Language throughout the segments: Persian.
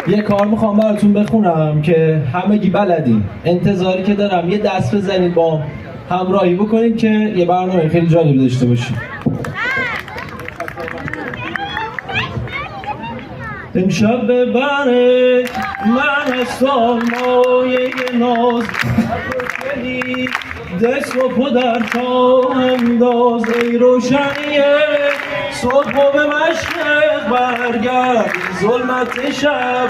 یه کار میخوام براتون بخونم که همگی بلدین. انتظاری که دارم یه دست بزنید با همراهی بکنید که یه برنامه خیلی جالب داشته باشیم. امشب ببره من از مایه ناز دست و پا در تا انداز ای روشنیه صبح و به مشرق برگرد ظلمت شب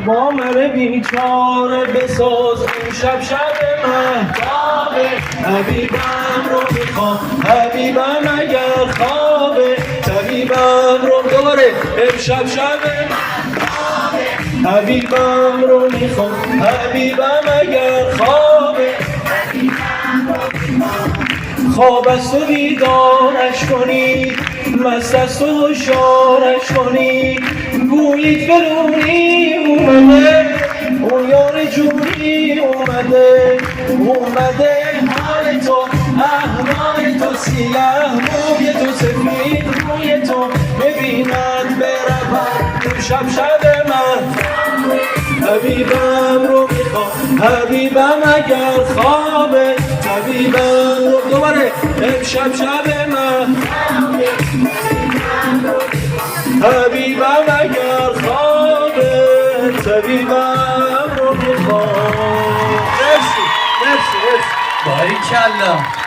با من بیچاره بساز شب مهتابه حبیبم رو میخوام حبیبم اگر خوابه طبیبم رو دوباره امشب حبیبم رو میخوام حبیبم اگر خوابه خواب است و بیدارش کنید مست است و هشیارش کنید گویید برونی اومده اون یار جونی اومده حال تو احوال تو سیاه موی تو سفید روی تو ببینند برود شب من حبیبم رو میخوام حبیبم اگر خوابه طبیبم رو دوباره امشب من حبیبم اگر خوابه طبیبم رو میخوام. مرسی باریکلا.